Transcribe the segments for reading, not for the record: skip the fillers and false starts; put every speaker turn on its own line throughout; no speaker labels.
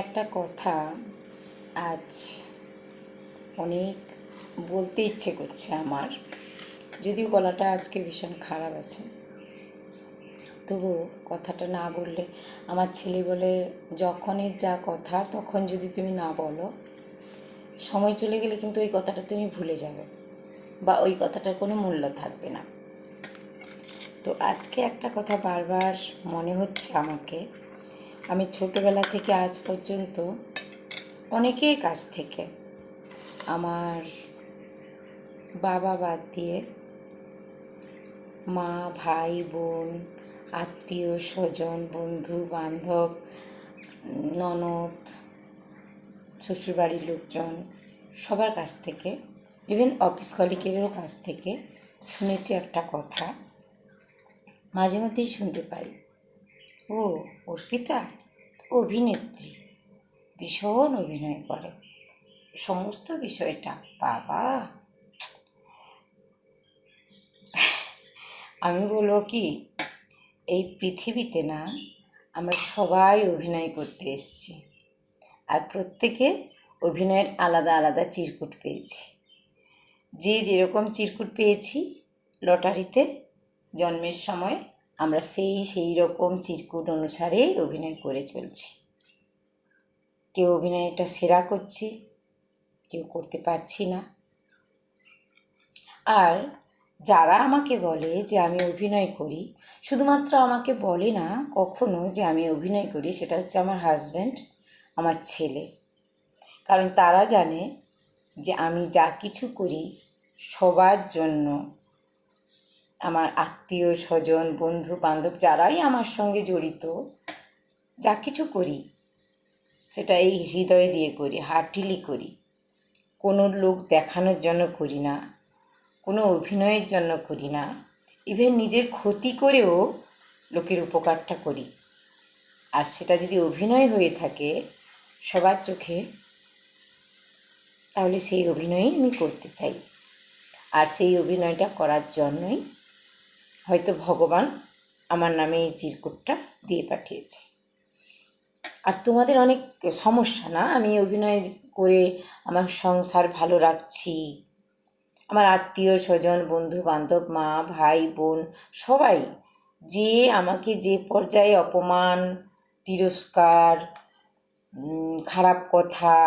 একটা কথা আজ অনেক বলতে ইচ্ছে করছে আমার, যদিও গলাটা আজকে ভীষণ খারাপ আছে, তবু কথাটা না বললে আমার ছেলে বলে, যখনের যা কথা তখন যদি তুমি না বলো, সময় চলে গেলে কিন্তু ওই কথাটা তুমি ভুলে যাবে বা ওই কথাটার কোনো মূল্য থাকবে না। তো আজকে একটা কথা বারবার মনে হচ্ছে আমাকে। আমি ছোটোবেলা থেকে আজ পর্যন্ত অনেকের কাছ থেকে, আমার বাবা বাদ দিয়ে মা, ভাই, বোন, আত্মীয় স্বজন, বন্ধু বান্ধব, ননদ, শ্বশুরবাড়ির লোকজন, সবার কাছ থেকে, ইভেন অফিস কলিগেরও কাছ থেকে শুনেছি একটা কথা, মাঝে মধ্যেই শুনতে পাই, ও অর্পিতা অভিনেত্রী, ভীষণ অভিনয় করে, সমস্ত বিষয়টা বাবা। আমি বলবো কি, এই পৃথিবীতে না আমরা সবাই অভিনয় করতে এসেছি, আর প্রত্যেকে অভিনয়ের আলাদা আলাদা চিরকুট পেয়েছি। যে যেরকম চিরকুট পেয়েছি লটারিতে জন্মের সময়, আমরা সেই রকম চিরকুট অনুসারে অভিনয় করে চলছি। কেউ অভিনয়টা সেরা করছি, কেউ করতে পারছি না। আর যারা আমাকে বলে যে আমি অভিনয় করি, শুধুমাত্র আমাকে বলে না কখনো যে আমি অভিনয় করি, সেটা হচ্ছে আমার হাজব্যান্ড, আমার ছেলে। কারণ তারা জানে যে আমি যা কিছু করি সবার জন্য, আমার আত্মীয় স্বজন, বন্ধু বান্ধব যারাই আমার সঙ্গে জড়িত, যা কিছু করি সেটা এই হৃদয় দিয়ে করি, হার্টিলি করি। কোনো লোক দেখানোর জন্য করি না, কোনো অভিনয়ের জন্য করি না, ইভেন নিজের ক্ষতি করেও লোকের উপকারটা করি। আর সেটা যদি অভিনয় হয়ে থাকে সবার চোখে, তাহলে সেই অভিনয়ই আমি করতে চাই। আর সেই অভিনয়টা করার জন্যই হয়তো ভগবান আমার নামে এই চিরকুটটা দিয়ে পাঠিয়েছে। আর তোমাদের অনেক সমস্যা না, আমি অভিনয় করে আমার সংসার ভালো রাখছি, আমার আত্মীয় স্বজন, বন্ধু বান্ধব, মা, ভাই, বোন সবাই যে আমাকে যে পর্যায়ে অপমান, তিরস্কার, খারাপ কথা,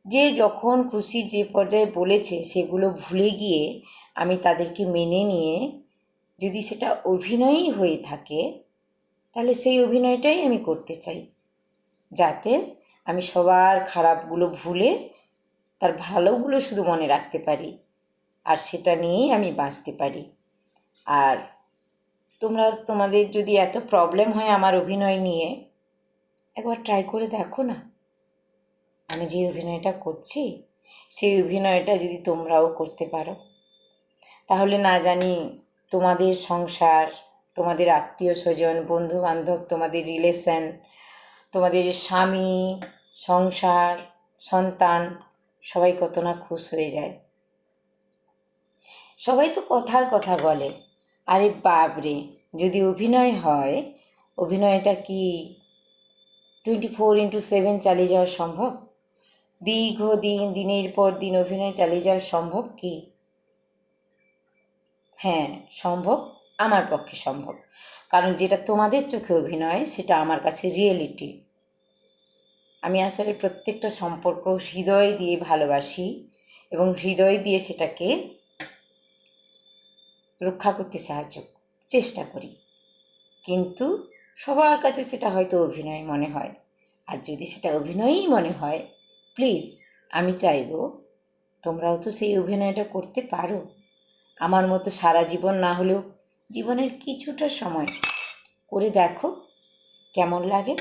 যে যখন খুশি যে পর্যায়ে বলেছে, সেগুলো ভুলে গিয়ে আমি তাদেরকে মেনে নিয়ে যদি সেটা অভিনয়ই হয়ে থাকে, তাহলে সেই অভিনয়টাই আমি করতে চাই, যাতে আমি সবার খারাপগুলো ভুলে তার ভালোগুলো শুধু মনে রাখতে পারি, আর সেটা নিয়েই আমি বাঁচতে পারি। আর তোমাদের যদি এত প্রবলেম হয় আমার অভিনয় নিয়ে, একবার ট্রাই করে দেখো না। আমি যে অভিনয়টা করছি সেই অভিনয়টা যদি তোমরাও করতে পারো, তাহলে না জানি তোমাদের সংসার, তোমাদের আত্মীয় স্বজন, বন্ধু বান্ধব, তোমাদের রিলেশন, তোমাদের স্বামী, সংসার, সন্তান সবাই কত না খুশ হয়ে যায়। সবাই তো কথার কথা বলে, আরে বাপরে, যদি অভিনয় হয়, অভিনয়টা কি 24/7 চালিয়ে যাওয়া সম্ভব? দীর্ঘদিন, দিনের পর দিন অভিনয় চালিয়ে যাওয়া সম্ভব কি? হ্যাঁ সম্ভব, আমার পক্ষে সম্ভব। কারণ যেটা তোমাদের চোখে অভিনয়, সেটা আমার কাছে রিয়েলিটি। আমি আসলে প্রত্যেকটা সম্পর্ক হৃদয় দিয়ে ভালোবাসি এবং হৃদয় দিয়ে সেটাকে রক্ষা করতে চেষ্টা করি। কিন্তু সবার কাছে সেটা হয়তো অভিনয় মনে হয়। আর যদি সেটা অভিনয়ই মনে হয়, প্লিজ আমি চাইব তোমরাও তো সেই অভিনয়টা করতে পারো। আমার মতো সারা জীবন না হলেও জীবনের কিছুটা সময় করে দেখো কেমন লাগে।